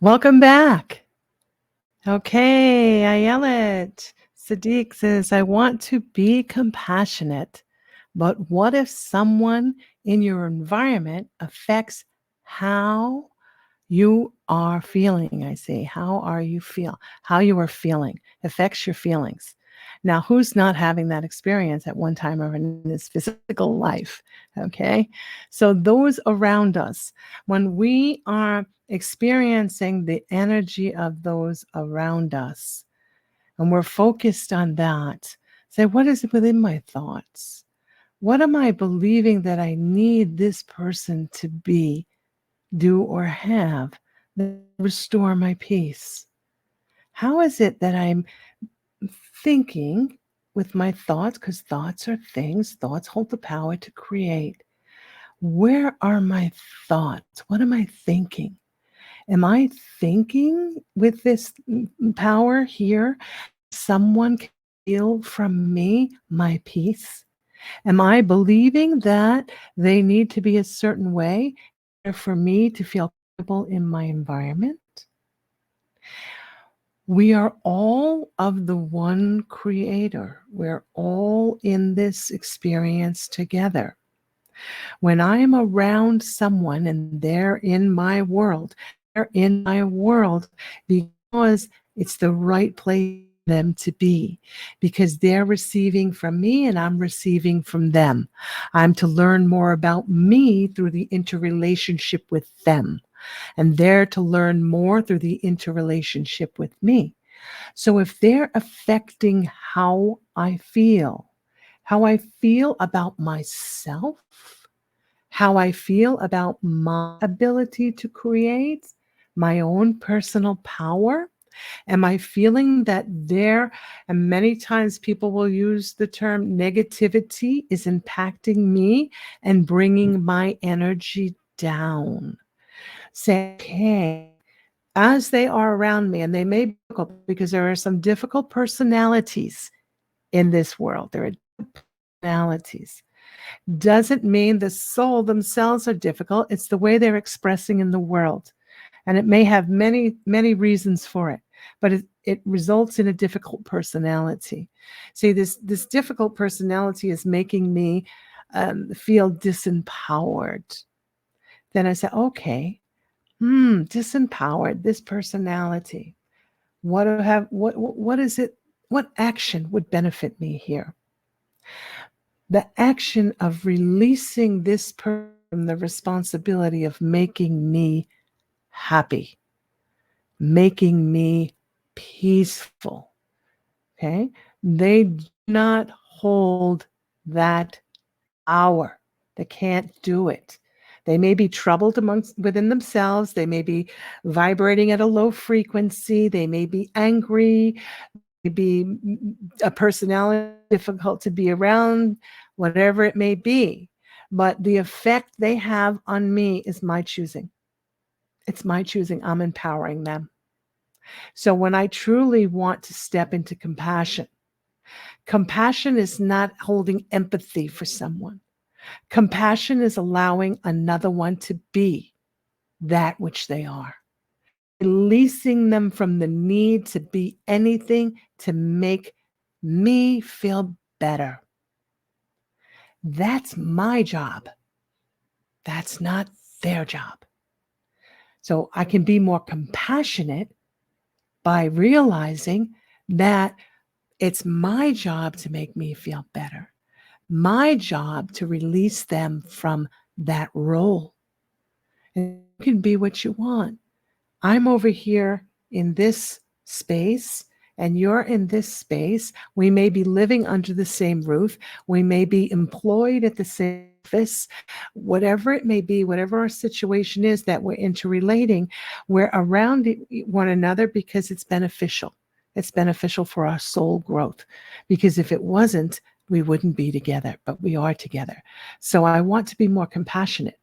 Welcome back. Okay, I yell it. Sadiq says, I want to be compassionate, but what if someone in your environment affects how you are feeling? I see. How you are feeling affects your feelings. Now, who's not having that experience at one time or in this physical life? Okay. So, those around us, when we are experiencing the energy of those around us, and we're focused on that, say, what is within my thoughts? What am I believing that I need this person to be, do, or have that restore my peace? How is it that I'm thinking with my thoughts? Because thoughts are things, thoughts hold the power to create. Where are my thoughts? What am I thinking? Am I thinking with this power here? Someone can feel from me my peace? Am I believing that they need to be a certain way for me to feel comfortable in my environment? We are all of the one creator. We're all in this experience together. When I'm around someone and they're in my world because it's the right place for them to be, because they're receiving from me and I'm receiving from them. I'm to learn more about me through the interrelationship with them, and they're to learn more through the interrelationship with me. So if they're affecting how I feel about myself, how I feel about my ability to create my own personal power, am I feeling that and many times people will use the term negativity is impacting me and bringing my energy down. Say, okay, as they are around me, and they may be difficult because there are some difficult personalities in this world. There are personalities. Doesn't mean the soul themselves are difficult. It's the way they're expressing in the world. And it may have many, many reasons for it, but it results in a difficult personality. See, this difficult personality is making me feel disempowered. Then I say, okay, disempowered, this personality. What is it? What action would benefit me here? The action of releasing this person from the responsibility of making me happy, making me peaceful. Okay? They do not hold that power. They can't do it. They may be troubled within themselves. They may be vibrating at a low frequency. They may be angry, be a personality difficult to be around, whatever it may be. But the effect they have on me is my choosing. It's my choosing. I'm empowering them. So when I truly want to step into compassion is not holding empathy for someone. Compassion is allowing another one to be that which they are, releasing them from the need to be anything to make me feel better. That's my job. That's not their job. So I can be more compassionate by realizing that it's my job to make me feel better, my job to release them from that role. And you can be what you want. I'm over here in this space and you're in this space. We may be living under the same roof. We may be employed at the same office. Whatever it may be, whatever our situation is that we're interrelating, we're around one another because it's beneficial. It's beneficial for our soul growth. Because if it wasn't, we wouldn't be together, but we are together. So I want to be more compassionate,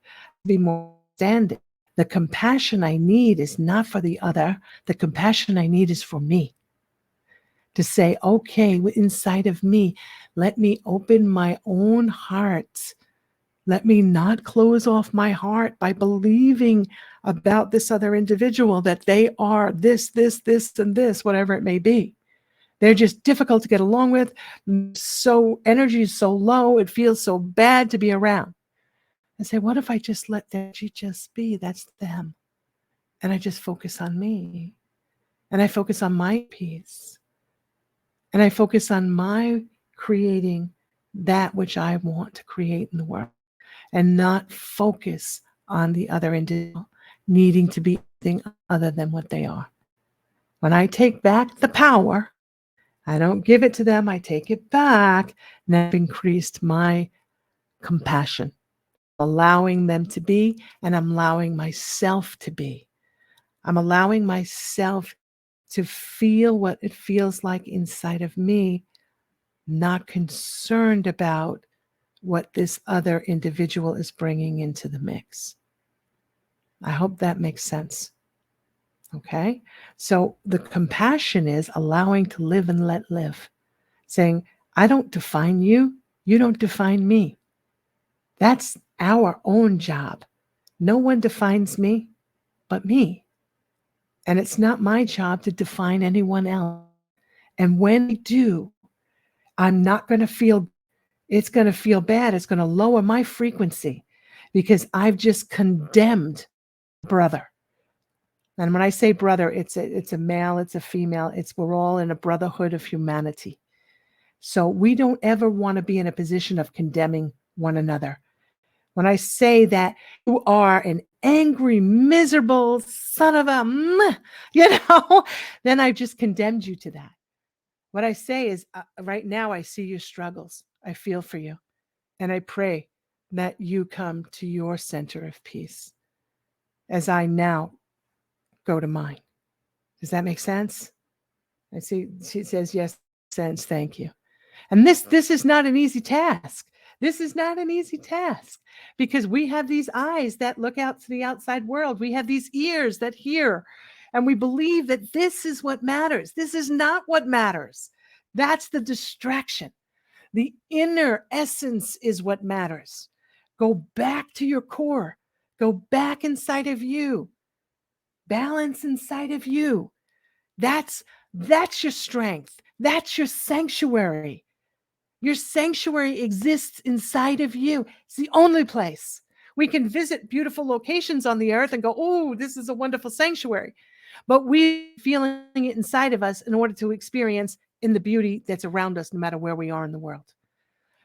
be more understanding. The compassion I need is not for the other. The compassion I need is for me. To say, okay, inside of me, let me open my own heart. Let me not close off my heart by believing about this other individual that they are this, and this, whatever it may be. They're just difficult to get along with. So energy is so low. It feels so bad to be around. I say, what if I just let that energy just be? That's them. And I just focus on me. And I focus on my peace. And I focus on my creating that which I want to create in the world, and not focus on the other individual needing to be anything other than what they are. When I take back the power, I don't give it to them, I take it back, and I've increased my compassion, allowing them to be, and I'm allowing myself to be. I'm allowing myself to feel what it feels like inside of me, not concerned about what this other individual is bringing into the mix. I hope that makes sense. Okay? So the compassion is allowing to live and let live, saying, I don't define you, you don't define me. That's our own job. No one defines me but me. And it's not my job to define anyone else. And when I do, I'm not going to feel, it's going to feel bad. It's going to lower my frequency because I've just condemned brother. And when I say brother, it's a male, it's a female, we're all in a brotherhood of humanity. So we don't ever want to be in a position of condemning one another. When I say that you are an angry, miserable son of a, then I've just condemned you to that. What I say is, right now I see your struggles. I feel for you. And I pray that you come to your center of peace as I now go to mine. Does that make sense? I see she says, yes, sense. Thank you. And this is not an easy task. This is not an easy task because we have these eyes that look out to the outside world. We have these ears that hear, and we believe that this is what matters. This is not what matters. That's the distraction. The inner essence is what matters. Go back to your core. Go back inside of you. Balance inside of you. That's your strength. That's your sanctuary. Your sanctuary exists inside of you. It's the only place. We can visit beautiful locations on the earth and go, oh, this is a wonderful sanctuary. But we're feeling it inside of us in order to experience in the beauty that's around us, no matter where we are in the world.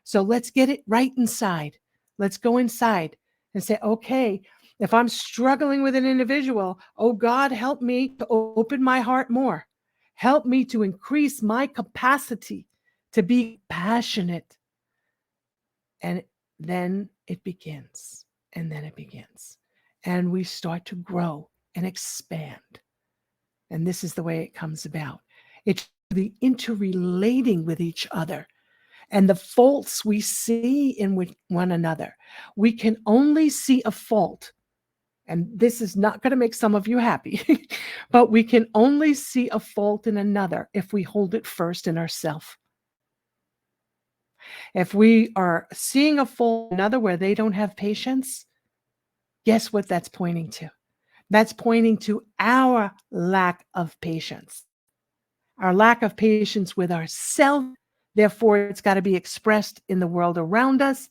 So let's get it right inside. Let's go inside and say, okay, if I'm struggling with an individual, oh God, help me to open my heart more. Help me to increase my capacity to be passionate. And then it begins. And then it begins. And we start to grow and expand. And this is the way it comes about. It's the interrelating with each other and the faults we see in one another. We can only see a fault. And this is not going to make some of you happy, but we can only see a fault in another if we hold it first in ourselves. If we are seeing a fault in another where they don't have patience, guess what that's pointing to? That's pointing to our lack of patience, our lack of patience with ourselves. Therefore, it's got to be expressed in the world around us,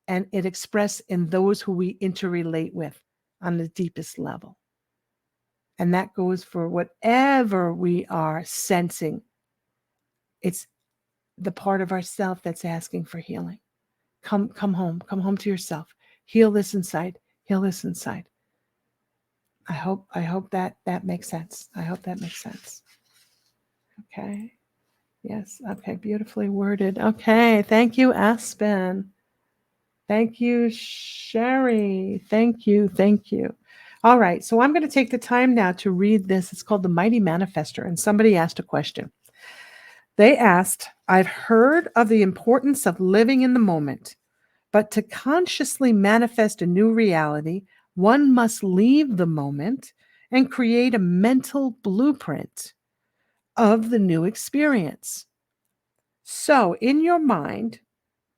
and it expressed in those who we interrelate with on the deepest level. And that goes for whatever we are sensing. It's the part of ourself that's asking for healing. Come home to yourself. Heal this inside. Heal this inside. I hope that makes sense. I hope that makes sense. Okay. Yes. Okay. Beautifully worded. Okay. Thank you, Aspen. Thank you, Sherry. Thank you. Thank you. All right. So I'm going to take the time now to read this. It's called The Mighty Manifester. And somebody asked a question. They asked, I've heard of the importance of living in the moment, but to consciously manifest a new reality, one must leave the moment and create a mental blueprint of the new experience. So in your mind,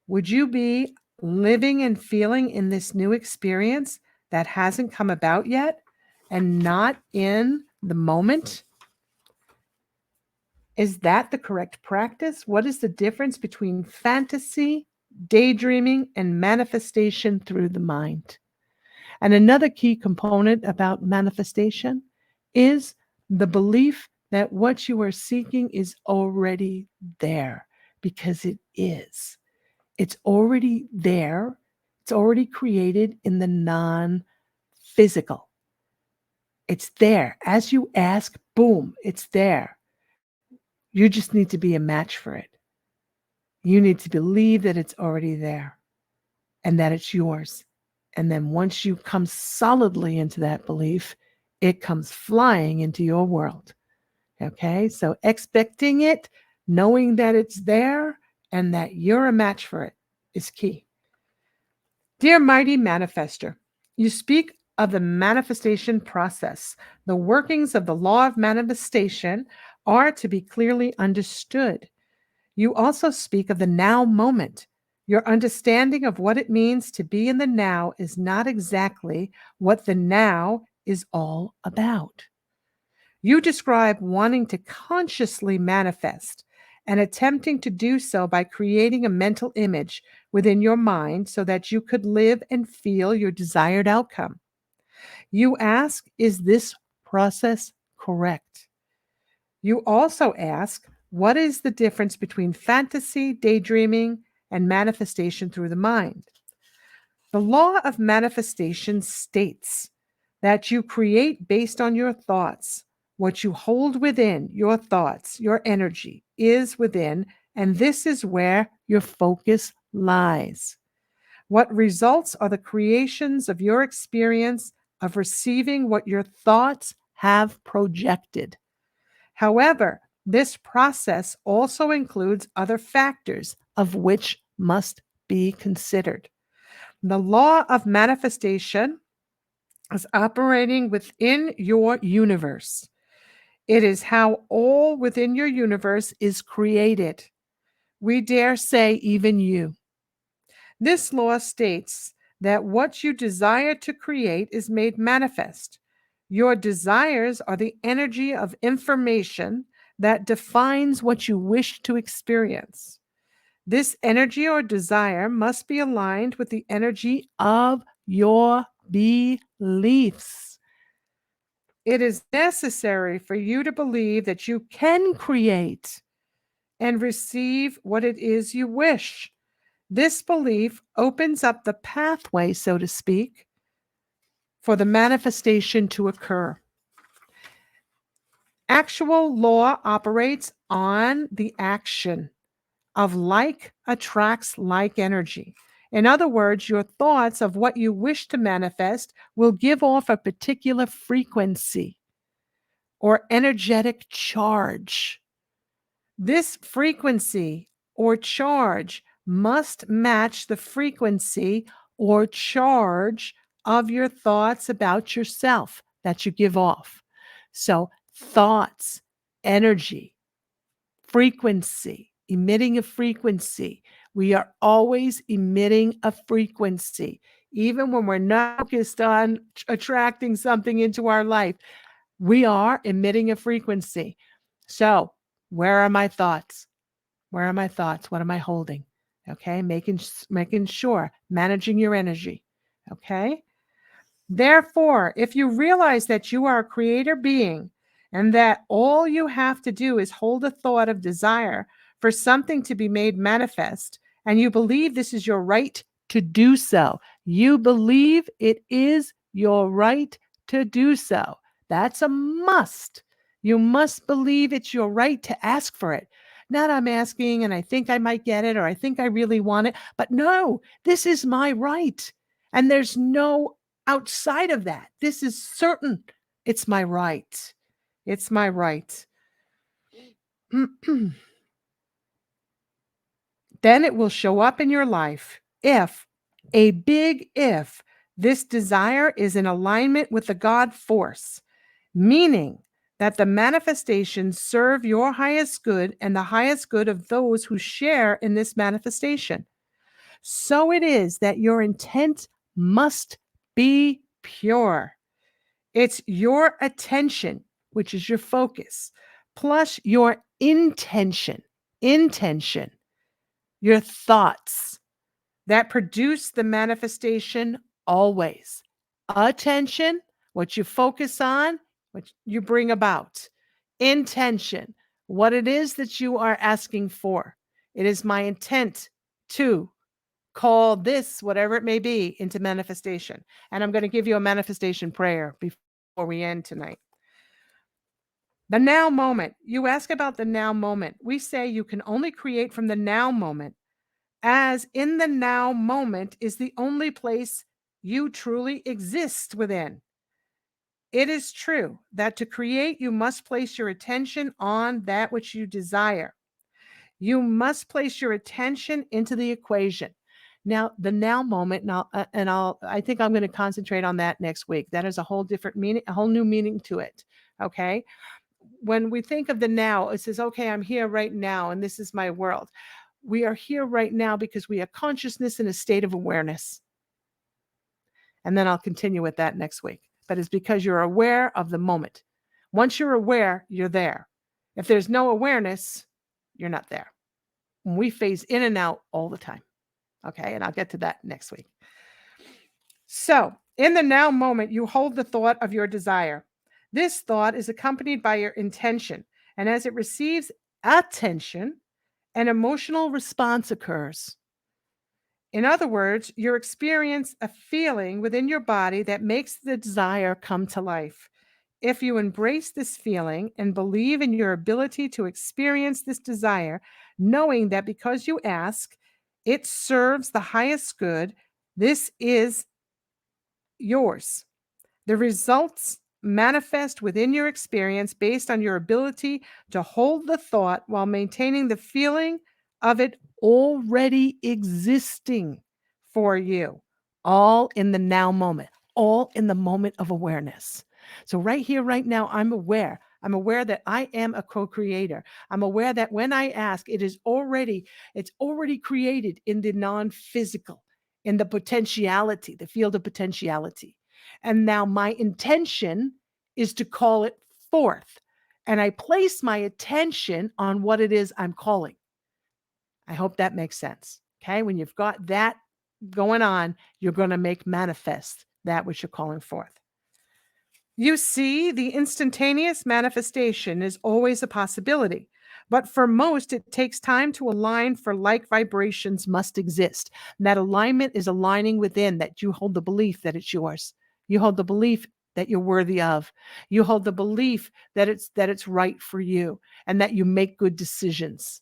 would you be living and feeling in this new experience that hasn't come about yet and not in the moment? Is that the correct practice? What is the difference between fantasy, daydreaming, and manifestation through the mind? And another key component about manifestation is the belief that what you are seeking is already there, because it is. It's already there. It's already created in the non-physical. It's there. As you ask, boom, it's there. You just need to be a match for it. You need to believe that it's already there and that it's yours. And then once you come solidly into that belief, it comes flying into your world. Okay, so expecting it, knowing that it's there and that you're a match for it is key. Dear Mighty Manifester, you speak of the manifestation process. The workings of the law of manifestation are to be clearly understood. You also speak of the now moment. Your understanding of what it means to be in the now is not exactly what the now is all about. You describe wanting to consciously manifest and attempting to do so by creating a mental image within your mind so that you could live and feel your desired outcome. You ask, is this process correct? You also ask, what is the difference between fantasy, daydreaming, and manifestation through the mind? The law of manifestation states that you create based on your thoughts. What you hold within your thoughts, your energy is within, and this is where your focus lies. What results are the creations of your experience of receiving what your thoughts have projected. However, this process also includes other factors of which must be considered. The law of manifestation is operating within your universe. It is how all within your universe is created. We dare say, even you. This law states that what you desire to create is made manifest. Your desires are the energy of information that defines what you wish to experience. This energy or desire must be aligned with the energy of your beliefs. It is necessary for you to believe that you can create and receive what it is you wish. This belief opens up the pathway, so to speak, for the manifestation to occur. Actual law operates on the action of like attracts like energy. In other words, your thoughts of what you wish to manifest will give off a particular frequency or energetic charge. This frequency or charge must match the frequency or charge of your thoughts about yourself that you give off. So, thoughts, energy, frequency, emitting a frequency. We are always emitting a frequency, even when we're not focused on attracting something into our life. We are emitting a frequency. So, where are my thoughts? Where are my thoughts? What am I holding? Okay, making sure, managing your energy. Okay. Therefore, if you realize that you are a creator being and that all you have to do is hold a thought of desire for something to be made manifest, and you believe this is your right to do so, you believe it is your right to do so. That's a must. You must believe it's your right to ask for it. Not I'm asking and I think I might get it or I think I really want it, but no, this is my right. And there's no outside of that. This is certain. It's my right. It's my right. Then it will show up in your life if, a big if, this desire is in alignment with the God force, meaning that the manifestations serve your highest good and the highest good of those who share in this manifestation. So it is that your intent must be pure. It's your attention, which is your focus, plus your intention, your thoughts that produce the manifestation always. Attention, what you focus on, what you bring about. intention, what it is that you are asking for. It is my intent to call this, whatever it may be, into manifestation. And I'm going to give you a manifestation prayer before we end tonight. The now moment. You ask about the now moment. We say you can only create from the now moment, as in the now moment is the only place you truly exist within. It is true that to create, you must place your attention on that which you desire. You must place your attention into the equation. Now, the now moment, I think I'm going to concentrate on that next week. That is a whole different meaning, a whole new meaning to it. Okay. When we think of the now, it says, okay, I'm here right now, and this is my world. We are here right now because we have consciousness in a state of awareness. And then I'll continue with that next week. But it's because you're aware of the moment. Once you're aware, you're there. If there's no awareness, you're not there. We phase in and out all the time. Okay, and I'll get to that next week. So, in the now moment, you hold the thought of your desire. This thought is accompanied by your intention, and as it receives attention, an emotional response occurs. In other words, you experience a feeling within your body that makes the desire come to life. If you embrace this feeling and believe in your ability to experience this desire, knowing that because you ask, it serves the highest good, this is yours. The results manifest within your experience based on your ability to hold the thought while maintaining the feeling of it already existing for you, all in the now moment, all in the moment of awareness. So right here, right now, I'm aware. I'm aware that I am a co-creator. I'm aware that when I ask, it's already created in the non-physical, in the potentiality, the field of potentiality. And now my intention is to call it forth. And I place my attention on what it is I'm calling. I hope that makes sense. Okay. When you've got that going on, you're going to make manifest that which you're calling forth. You see, the instantaneous manifestation is always a possibility. But for most, it takes time to align for like vibrations must exist. And that alignment is aligning within, that you hold the belief that it's yours. You hold the belief that you're worthy of. You hold the belief that it's right for you and that you make good decisions.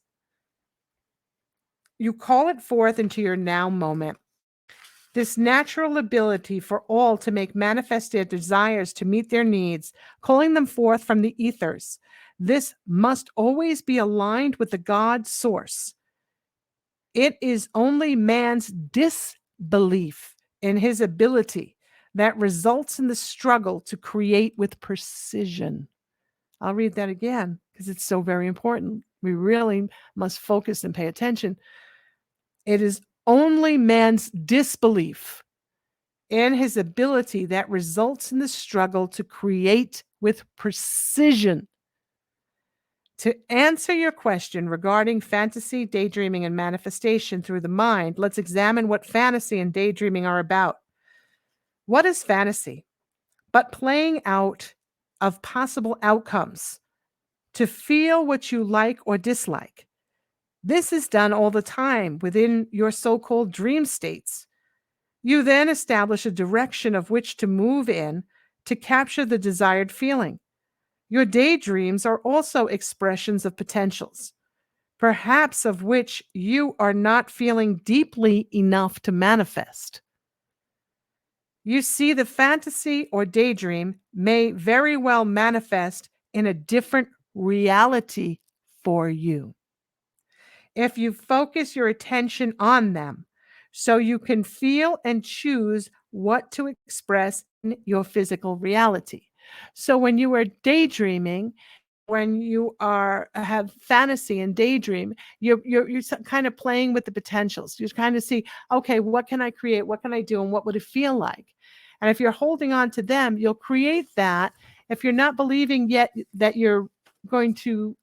You call it forth into your now moment. This natural ability for all to make manifest their desires to meet their needs, calling them forth from the ethers. This must always be aligned with the God source. It is only man's disbelief in his ability that results in the struggle to create with precision. I'll read that again because it's so very important. We really must focus and pay attention. It is only man's disbelief in his ability that results in the struggle to create with precision. To answer your question regarding fantasy, daydreaming, and manifestation through the mind, let's examine what fantasy and daydreaming are about. What is fantasy? But playing out of possible outcomes to feel what you like or dislike. This is done all the time within your so-called dream states. You then establish a direction of which to move in to capture the desired feeling. Your daydreams are also expressions of potentials, perhaps of which you are not feeling deeply enough to manifest. You see, the fantasy or daydream may very well manifest in a different reality for you. If you focus your attention on them, so you can feel and choose what to express in your physical reality. So when you are daydreaming, when you have fantasy and daydream, you're kind of playing with the potentials. You're kind of see, okay, what can I create? What can I do? And what would it feel like? And if you're holding on to them, you'll create that. If you're not believing yet that you're going to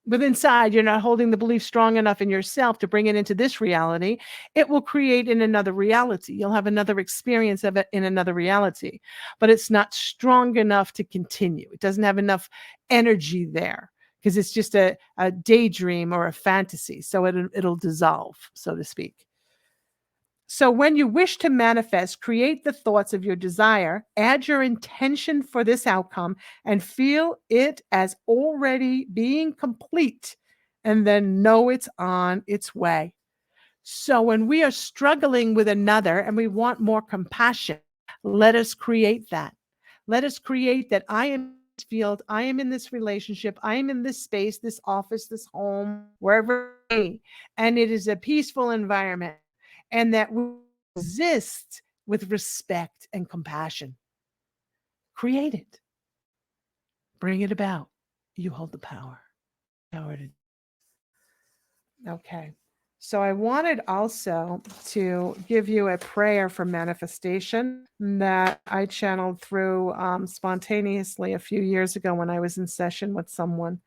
But inside, you're not holding the belief strong enough in yourself to bring it into this reality. It will create in another reality. You'll have another experience of it in another reality, but it's not strong enough to continue. It doesn't have enough energy there because it's just a daydream or a fantasy. So it'll dissolve, so to speak. So when you wish to manifest, create the thoughts of your desire, add your intention for this outcome, and feel it as already being complete, and then know it's on its way. So when we are struggling with another and we want more compassion, let us create that. Let us create that I am in this field, I am in this relationship, I am in this space, this office, this home, wherever it may be, and it is a peaceful environment, and that we exist with respect and compassion. Create it. Bring it about. You hold the power. Okay. So I wanted also to give you a prayer for manifestation that I channeled through spontaneously a few years ago when I was in session with someone.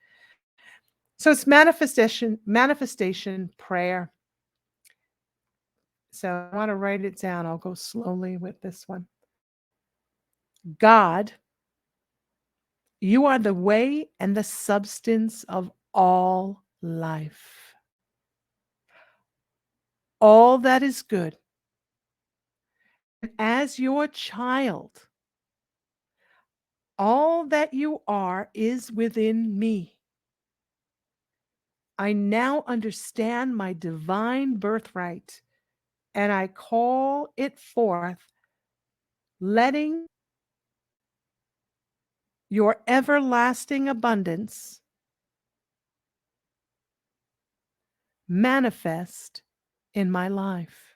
So it's manifestation prayer. So I want to write it down. I'll go slowly with this one. God, you are the way and the substance of all life. All that is good. And as your child, all that you are is within me. I now understand my divine birthright, and I call it forth, letting your everlasting abundance manifest in my life.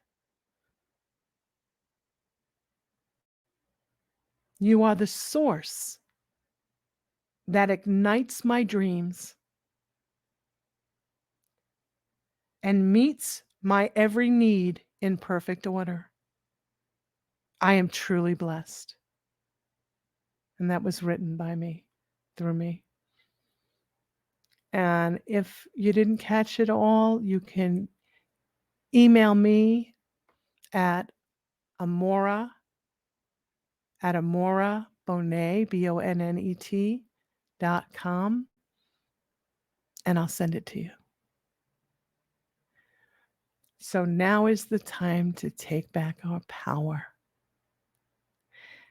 You are the source that ignites my dreams and meets my every need in perfect order. I am truly blessed. And that was written by me, through me. And if you didn't catch it all, you can email me at Aumara, Bonnet, BONNET.com, and I'll send it to you. So now is the time to take back our power.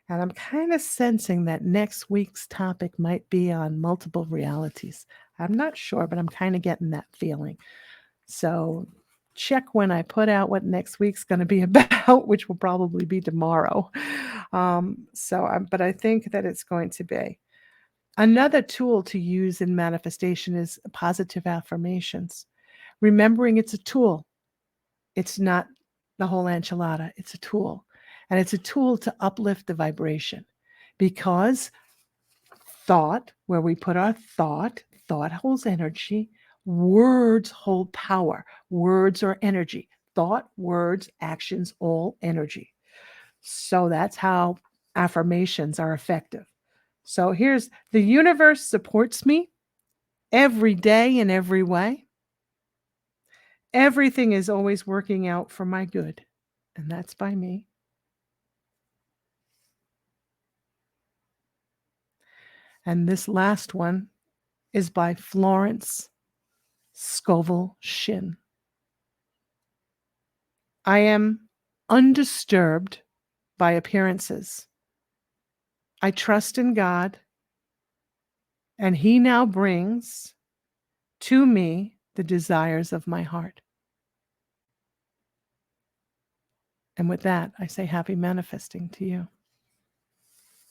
And I'm kind of sensing that next week's topic might be on multiple realities. I'm not sure, but I'm kind of getting that feeling. So check when I put out what next week's going to be about, which will probably be tomorrow. But I think that it's going to be. Another tool to use in manifestation is positive affirmations. Remembering it's a tool. It's not the whole enchilada. It's a tool. And it's a tool to uplift the vibration, because thought, where we put our thought holds energy. Words hold power. Words are energy. Thought, words, actions, all energy. So that's how affirmations are effective. So here's the universe supports me every day in every way. Everything is always working out for my good. And that's by me. And this last one is by Florence Scovel Shin. I am undisturbed by appearances. I trust in God, and He now brings to me the desires of my heart. And with that, I say happy manifesting to you.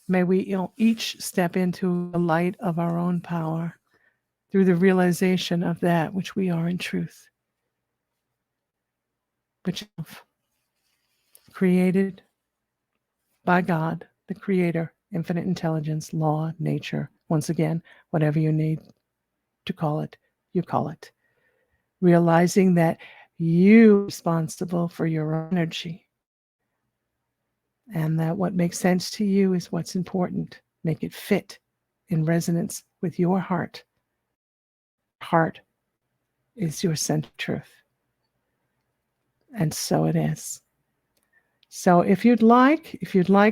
May we each step into the light of our own power through the realization of that which we are in truth, which is created by God, the Creator, infinite intelligence, law, nature. Once again, whatever you need to call it, you call it. Realizing that you're responsible for your energy, and that what makes sense to you is what's important. Make it fit in resonance with your heart. heart is your center truth. And so it is. So if you'd like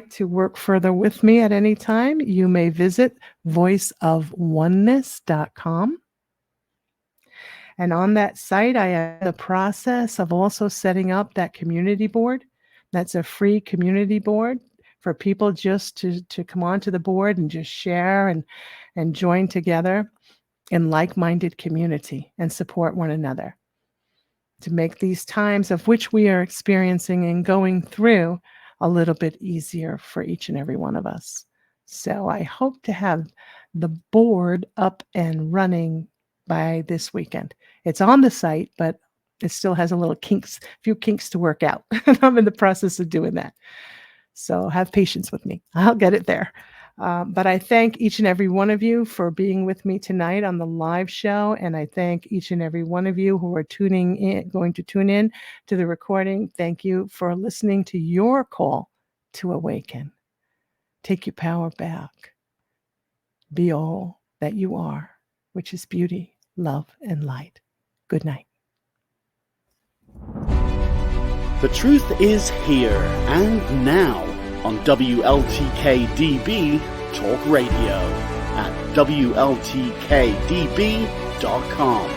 to work further with me at any time, you may visit voiceofoneness.com. And on that site, I am in the process of also setting up that community board. That's a free community board for people just to come onto the board and just share and join together in like-minded community and support one another, to make these times of which we are experiencing and going through a little bit easier for each and every one of us. So I hope to have the board up and running by this weekend. It's on the site, but it still has a few kinks to work out. And I'm in the process of doing that. So have patience with me. I'll get it there. But I thank each and every one of you for being with me tonight on the live show. And I thank each and every one of you who are going to tune in to the recording. Thank you for listening to your call to awaken. Take your power back. Be all that you are, which is beauty, love, and light. Good night. The truth is here and now on WLTK-DB Talk Radio at WLTKDB.com.